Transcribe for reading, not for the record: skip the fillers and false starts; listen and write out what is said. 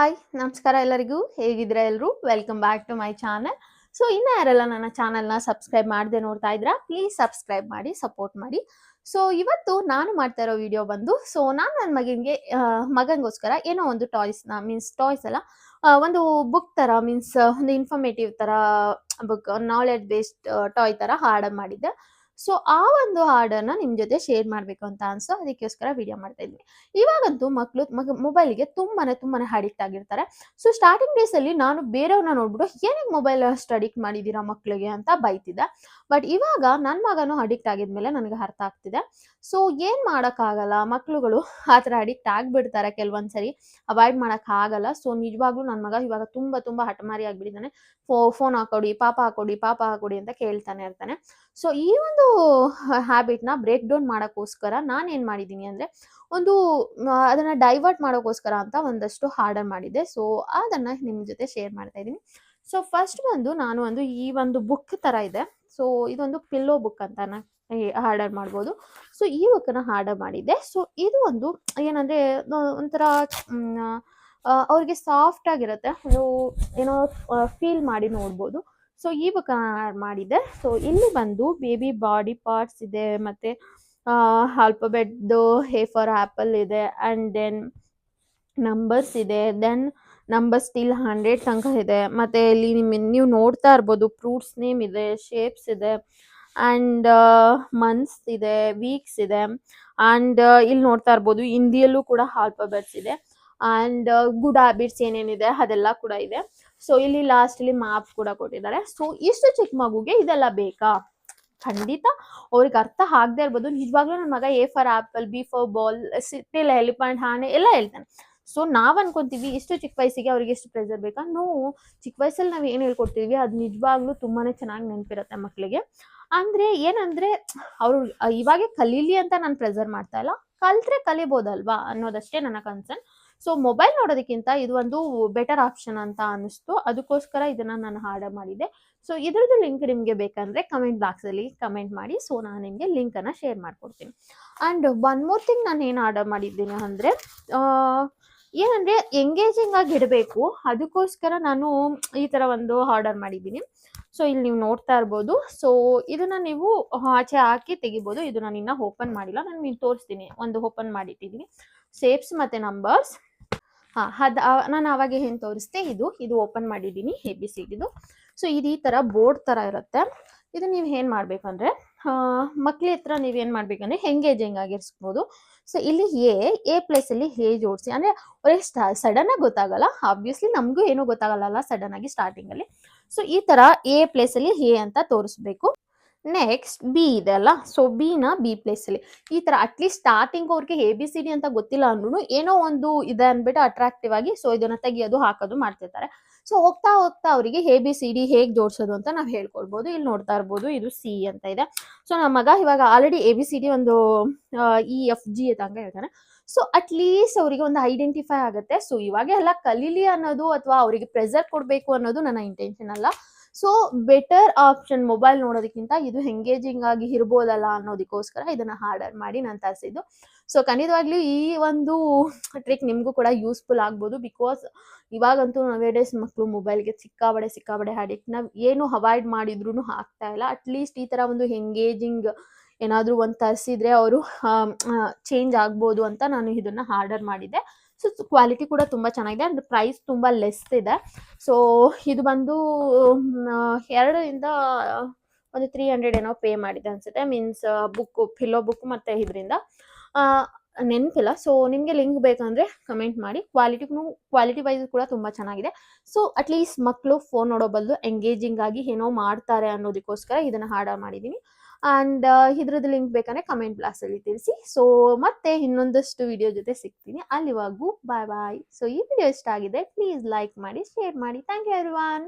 Hi ನಮಸ್ಕಾರ ಎಲ್ಲರಿಗೂ ಹೇಗಿದ್ದೀರಾ ಎಲ್ಲರೂ welcome back to my channel. So ಇನ್ನು ಯಾರೆಲ್ಲ ನನ್ನ ಚಾನಲ್ನ ಸಬ್ಸ್ಕ್ರೈಬ್ ಮಾಡದೆ ನೋಡ್ತಾ ಇದ್ದೀರಾ ಪ್ಲೀಸ್ ಸಬ್ಸ್ಕ್ರೈಬ್ ಮಾಡಿ ಸಪೋರ್ಟ್ ಮಾಡಿ. ಸೊ ಇವತ್ತು ನಾನು ಮಾಡ್ತಾ ಇರೋ ವಿಡಿಯೋ ಬಂದು ನಾನು ನನ್ನ ಮಗನಿಗೋಸ್ಕರ ಏನೋ ಒಂದು ಟಾಯ್ಸ್ನ ಟಾಯ್ಸ್ ಅಲ್ಲ, ಒಂದು ಬುಕ್ ಥರ ಒಂದು ಇನ್ಫಾರ್ಮೇಟಿವ್ ಥರ ಬುಕ್, ನಾಲೆಡ್ಜ್ ಬೇಸ್ಡ್ ಟಾಯ್ ಥರ ಹಾರ್ಡರ್ ಮಾಡಿದ್ದೆ. ಸೊ ಆ ಒಂದು ಹಾಡನ್ನ ನಿಮ್ಮ ಜೊತೆ ಶೇರ್ ಮಾಡಬೇಕು ಅಂತ ಅನ್ಸೋ ಅದಕ್ಕೋಸ್ಕರ ವಿಡಿಯೋ ಮಾಡ್ತಾ ಇದ್ದೀನಿ. ಇವಾಗಂತೂ ಮಕ್ಕಳು ಮೊಬೈಲಿಗೆ ತುಂಬಾನೇ ಅಡಿಕ್ಟ್ ಆಗಿರ್ತಾರೆ. ಸೊ ಸ್ಟಾರ್ಟಿಂಗ್ ಡೇಸ್ ಅಲ್ಲಿ ನಾನು ಬೇರೆಯವ್ರನ್ನ ನೋಡ್ಬಿಟ್ಟು ಏನಕ್ಕೆ ಮೊಬೈಲ್ ಅಷ್ಟು ಅಡಿಕ್ಟ್ ಮಾಡಿದೀರಾ ಮಕ್ಕಳಿಗೆ ಅಂತ ಬೈತಿದ್ದೆ. ಬಟ್ ಇವಾಗ ನನ್ನ ಮಗನೂ ಅಡಿಕ್ಟ್ ಆಗಿದ್ಮೇಲೆ ನನಗೆ ಅರ್ಥ ಆಗ್ತಿದೆ. ಸೊ ಏನ್ ಆಗಲ್ಲ, ಮಕ್ಳುಗಳು ಆ ಥರ ಅಡಿಕ್ಟ್ ಆಗ್ಬಿಡ್ತಾರೆ ಕೆಲವೊಂದ್ಸರಿ, ಅವಾಯ್ಡ್ ಮಾಡಕ್ ಆಗಲ್ಲ. ಸೊ ನಿಜವಾಗ್ಲೂ ನನ್ನ ಮಗ ಇವಾಗ ತುಂಬಾ ಹಠಮಾರಿ ಆಗ್ಬಿಟ್ಟಿದ್ದಾನೆ. ಫೋನ್ ಹಾಕೊಡಿ, ಪಾಪ ಹಾಕೊಡಿ ಅಂತ ಕೇಳ್ತಾನೆ ಇರ್ತಾನೆ. ಸೊ ಈ ಒಂದು ಹ್ಯಾಬಿಟ್ನ ಬ್ರೇಕ್ ಡೌನ್ ಮಾಡೋಕ್ಕೋಸ್ಕರ ನಾನು ಏನು ಮಾಡಿದ್ದೀನಿ ಅಂದರೆ, ಅದನ್ನು ಡೈವರ್ಟ್ ಮಾಡೋಕ್ಕೋಸ್ಕರ ಅಂತ ಒಂದಷ್ಟು ಆರ್ಡರ್ ಮಾಡಿದ್ದೆ. ಸೊ ಅದನ್ನು ನಿಮ್ಮ ಜೊತೆ ಶೇರ್ ಮಾಡ್ತಾ ಇದ್ದೀನಿ. ಸೊ ಫಸ್ಟ್ ನಾನು ಈ ಒಂದು ಬುಕ್ ಥರ ಇದೆ. ಸೊ ಇದೊಂದು ಪಿಲ್ಲೋ ಬುಕ್ ಅಂತ ಆರ್ಡರ್ ಮಾಡ್ಬೋದು. ಸೊ ಈ ಬುಕ್ಕನ್ನು ಆರ್ಡರ್ ಮಾಡಿದ್ದೆ. ಸೊ ಇದು ಏನಂದರೆ ಒಂಥರ ಅವ್ರಿಗೆ ಸಾಫ್ಟ್ ಆಗಿರುತ್ತೆ, ಏನೋ ಫೀಲ್ ಮಾಡಿ ನೋಡ್ಬೋದು. ಸೊ ಈ ಬುಕ್ ಮಾಡಿದ್ದೆ. ಸೊ ಇಲ್ಲಿ ಬೇಬಿ ಬಾಡಿ ಪಾರ್ಟ್ಸ್ ಇದೆ, ಮತ್ತೆ ಆಲ್ಫಾಬೆಟ್ ಎ ಫಾರ್ ಆಪಲ್ ಇದೆ, ಅಂಡ್ ದೆನ್ ನಂಬರ್ಸ್ ಇದೆ, ದೆನ್ ನಂಬರ್ ಸ್ಟಿಲ್ 100 ತನಕ ಇದೆ. ಮತ್ತೆ ಇಲ್ಲಿ ನೀವು ನೋಡ್ತಾ ಇರ್ಬೋದು ಫ್ರೂಟ್ಸ್ ನೇಮ್ ಇದೆ, ಶೇಪ್ಸ್ ಇದೆ, ಅಂಡ್ ಮಂತ್ಸ್ ಇದೆ, ವೀಕ್ಸ್ ಇದೆ, ಅಂಡ್ ಇಲ್ಲಿ ನೋಡ್ತಾ ಇರ್ಬೋದು ಹಿಂದಿಯಲ್ಲೂ ಕೂಡ ಆಲ್ಫಾಬೆಟ್ಸ್ ಇದೆ, ಅಂಡ್ ಗುಡ್ ಹ್ಯಾಬಿಟ್ಸ್ ಏನೇನಿದೆ ಅದೆಲ್ಲ ಕೂಡ ಇದೆ. ಸೊ ಇಲ್ಲಿ ಲಾಸ್ಟ್ ಅಲ್ಲಿ ಮ್ಯಾಪ್ ಕೂಡ ಕೊಟ್ಟಿದ್ದಾರೆ. ಸೊ ಇಷ್ಟು ಚಿಕ್ಕ ಮಗುಗೆ ಇದೆಲ್ಲ ಬೇಕಾ? ಖಂಡಿತ ಅವ್ರಿಗೆ ಅರ್ಥ ಆಗದೆ ಇರ್ಬೋದು. ನಿಜವಾಗ್ಲೂ ನನ್ನ ಮಗ A for apple, B for ball, ಸಿಟ್ಟಿಲ್ ಎಲಿಫೆಂಟ್, ಆನೆ ಎಲ್ಲ ಹೇಳ್ತಾನೆ. ಸೊ ನಾವ್ ಅನ್ಕೊಂತೀವಿ ಇಷ್ಟು ಚಿಕ್ಕ ವಯಸ್ಸಿಗೆ ಅವ್ರಿಗೆ ಎಷ್ಟು ಪ್ರೆಸರ್ ಬೇಕಾ? ಚಿಕ್ಕ ವಯಸ್ಸಲ್ಲಿ ನಾವ್ ಏನ್ ಹೇಳ್ಕೊಡ್ತೀವಿ ಅದು ನಿಜವಾಗ್ಲೂ ತುಂಬಾನೇ ಚೆನ್ನಾಗಿ ನೆನಪಿರುತ್ತೆ ಮಕ್ಕಳಿಗೆ. ಏನಂದ್ರೆ ಅವ್ರು ಇವಾಗೆ ಕಲೀಲಿ ಅಂತ ನಾನು ಪ್ರೆಸರ್ ಮಾಡ್ತಾ ಇಲ್ಲ, ಕಲ್ತ್ರೆ ಕಲಿಬೋದಲ್ವಾ ಅನ್ನೋದಷ್ಟೇ ನನ್ನ ಕನ್ಸರ್ನ್. ಸೊ ಮೊಬೈಲ್ ನೋಡೋದಕ್ಕಿಂತ ಇದು ಒಂದು ಬೆಟರ್ ಆಪ್ಷನ್ ಅಂತ ಅನಿಸ್ತು, ಅದಕ್ಕೋಸ್ಕರ ಇದನ್ನ ನಾನು ಆರ್ಡರ್ ಮಾಡಿದ್ದೆ. ಸೊ ಇದ್ರದ್ದು ಲಿಂಕ್ ನಿಮಗೆ ಬೇಕಂದ್ರೆ ಕಮೆಂಟ್ ಬಾಕ್ಸ್ ಅಲ್ಲಿ ಕಮೆಂಟ್ ಮಾಡಿ. ಸೊ ನಾನು ನಿಮಗೆ ಲಿಂಕ್ ಅನ್ನ ಶೇರ್ ಮಾಡ್ಕೊಡ್ತೀನಿ. ಅಂಡ್ ಒನ್ ಮೋರ್ ಥಿಂಗ್ ನಾನು ಏನು ಆರ್ಡರ್ ಮಾಡಿದ್ದೀನಿ ಅಂದ್ರೆ, ಏನಂದ್ರೆ ಎಂಗೇಜಿಂಗ್ ಆಗಿ ಇಡಬೇಕು, ಅದಕ್ಕೋಸ್ಕರ ನಾನು ಈ ತರ ಒಂದು ಆರ್ಡರ್ ಮಾಡಿದ್ದೀನಿ. ಸೊ ಇಲ್ಲಿ ನೀವು ನೋಡ್ತಾ ಇರ್ಬೋದು. ಸೊ ಇದನ್ನ ನೀವು ಆಚೆ ಹಾಕಿ ತೆಗಿಬೋದು. ಇದು ನಾನು ಇನ್ನ ಓಪನ್ ಮಾಡಿಲ್ಲ, ನಾನು ನಿಮ್ಗೆ ತೋರಿಸ್ತೀನಿ. ಒಂದು ಓಪನ್ ಮಾಡಿಟ್ಟಿದ್ದೀನಿ, ಶೇಪ್ಸ್ ಮತ್ತೆ ನಂಬರ್ಸ್. ನಾನು ಅವಾಗ ಏನು ತೋರಿಸ್ತೆ, ಇದು ಓಪನ್ ಮಾಡಿದ್ದೀನಿ ABCD. ಸೊ ಇದು ಈ ತರ ಬೋರ್ಡ್ ತರ ಇರುತ್ತೆ. ಇದು ನೀವು ಏನ್ ಮಾಡ್ಬೇಕಂದ್ರೆ, ಮಕ್ಳ ಹತ್ರ ನೀವೇನ್ ಮಾಡ್ಬೇಕಂದ್ರೆ ಎಂಗೇಜಿಂಗ್ ಆಗಿರ್ಸ್ಬೋದು. ಸೊ ಇಲ್ಲಿ ಎ ಪ್ಲೇಸ್ ಅಲ್ಲಿ ಜೋಡಿಸಿ, ಅಂದ್ರೆ ಅವ್ರಿಗೆ ಸಡನ್ ಆಗಿ ಗೊತ್ತಾಗಲ್ಲ, ಆಬ್ವಿಯಸ್ಲಿ ನಮಗೂ ಏನೂ ಗೊತ್ತಾಗಲ್ಲ ಸಡನ್ ಆಗಿ ಸ್ಟಾರ್ಟಿಂಗ್ ಅಲ್ಲಿ. ಸೊ ಈ ತರ ಎ ಪ್ಲೇಸ್ ಅಲ್ಲಿ ಅಂತ ತೋರಿಸ್ಬೇಕು. ನೆಕ್ಸ್ಟ್ ಬಿ ಇದೆ ಅಲ್ಲ, ಸೊ ಬಿ ಪ್ಲೇಸ್ ಅಲ್ಲಿ ಈ ತರ ಅಟ್ಲೀಸ್ಟ್ ಸ್ಟಾರ್ಟಿಂಗ್ ಅವ್ರಿಗೆ ABCD ಅಂತ ಗೊತ್ತಿಲ್ಲ ಅಂದ್ರೂ ಏನೋ ಒಂದು ಇದೆ ಅಂದ್ಬಿಟ್ಟು ಅಟ್ರಾಕ್ಟಿವ್ ಆಗಿ ಸೊ ಇದನ್ನ ತೆಗಿಯೋದು ಹಾಕೋದು ಮಾಡ್ತಿರ್ತಾರೆ. ಸೊ ಹೋಗ್ತಾ ಅವರಿಗೆ ABCD ಹೇಗ್ ಜೋಡಿಸೋದು ಅಂತ ನಾವು ಹೇಳ್ಕೊಡ್ಬೋದು. ಇಲ್ಲಿ ನೋಡ್ತಾ ಇರ್ಬೋದು, ಇದು C ಅಂತ ಇದೆ. ಸೊ ನಮ್ಮ ಮಗ ಇವಾಗ ಆಲ್ರೆಡಿ ABCD ಒಂದು EFG ತನಕ ಹೇಳ್ತಾನೆ. ಸೊ ಅಟ್ಲೀಸ್ಟ್ ಅವರಿಗೆ ಒಂದು ಐಡೆಂಟಿಫೈ ಆಗುತ್ತೆ. ಸೊ ಇವಾಗ ಎಲ್ಲ ಕಲೀಲಿ ಅನ್ನೋದು ಅಥವಾ ಅವರಿಗೆ ಪ್ರೆಸರ್ ಕೊಡಬೇಕು ಅನ್ನೋದು ನನ್ನ ಇಂಟೆನ್ಷನ್ ಅಲ್ಲ. ಸೊ ಬೆಟರ್ ಆಪ್ಷನ್ ಮೊಬೈಲ್ ನೋಡೋದಕ್ಕಿಂತ ಇದು ಎಂಗೇಜಿಂಗ್ ಆಗಿ ಇರ್ಬೋದಲ್ಲ ಅನ್ನೋದಕ್ಕೋಸ್ಕರ ಇದನ್ನ ಆರ್ಡರ್ ಮಾಡಿ ನಾನು ತರಿಸಿದ್ದು. ಸೊ ಖಂಡಿತವಾಗ್ಲೂ ಈ ಒಂದು ಟ್ರಿಕ್ ನಿಮಗೂ ಕೂಡ ಯೂಸ್ಫುಲ್ ಆಗ್ಬೋದು. ಬಿಕಾಸ್ ಇವಾಗಂತೂ ನವೇಡೇಸ್ ಮಕ್ಕಳು ಮೊಬೈಲ್ಗೆ ಸಿಕ್ಕಾಬಡೆ ಅಡಿಕ್ಟ್. ನಾವು ಏನು ಅವಾಯ್ಡ್ ಮಾಡಿದ್ರು ಆಗ್ತಾ ಇಲ್ಲ. ಅಟ್ಲೀಸ್ಟ್ ಈ ತರ ಒಂದು ಎಂಗೇಜಿಂಗ್ ಏನಾದರೂ ಒಂದು ತರಿಸಿದ್ರೆ ಅವರು ಚೇಂಜ್ ಆಗ್ಬೋದು ಅಂತ ನಾನು ಇದನ್ನ ಆರ್ಡರ್ ಮಾಡಿದ್ದೆ. ಸೊ ಕ್ವಾಲಿಟಿ ಕೂಡ ತುಂಬ ಚೆನ್ನಾಗಿದೆ, ಅಂದ್ರೆ ಪ್ರೈಸ್ ತುಂಬ ಲೆಸ್ ಇದೆ. ಸೊ ಇದು 2ರಿಂದ ಒಂದು 300 ಏನೋ ಪೇ ಮಾಡಿದೆ ಅನ್ಸುತ್ತೆ. ಪಿಲ್ಲೋ ಬುಕ್ ಮತ್ತೆ ಇದರಿಂದ ನೆನಪಿಲ್ಲ. ಸೊ ನಿಮಗೆ ಲಿಂಕ್ ಬೇಕಂದ್ರೆ ಕಮೆಂಟ್ ಮಾಡಿ. ಕ್ವಾಲಿಟಿ ವೈಸ್ ಕೂಡ ತುಂಬ ಚೆನ್ನಾಗಿದೆ. ಸೊ ಅಟ್ಲೀಸ್ಟ್ ಮಕ್ಕಳು ಫೋನ್ ನೋಡೋ ಬದಲು ಎಂಗೇಜಿಂಗ್ ಆಗಿ ಏನೋ ಮಾಡ್ತಾರೆ ಅನ್ನೋದಕ್ಕೋಸ್ಕರ ಇದನ್ನ ಆರ್ಡರ್ ಮಾಡಿದ್ದೀನಿ. ಅಂಡ್ ಇದ್ರದ್ದು ಲಿಂಕ್ ಬೇಕಂದ್ರೆ ಕಮೆಂಟ್ ಬಾಕ್ಸ್ ಅಲ್ಲಿ ತಿಳಿಸಿ. ಸೊ ಮತ್ತೆ ಇನ್ನೊಂದಷ್ಟು ವಿಡಿಯೋ ಜೊತೆ ಸಿಗ್ತೀನಿ. ಅಲ್ಲಿವಾಗೂ ಬಾಯ್. ಸೊ ಈ ವಿಡಿಯೋ ಇಷ್ಟ ಆಗಿದೆ ಪ್ಲೀಸ್ ಲೈಕ್ ಮಾಡಿ, ಶೇರ್ ಮಾಡಿ. Thank you everyone.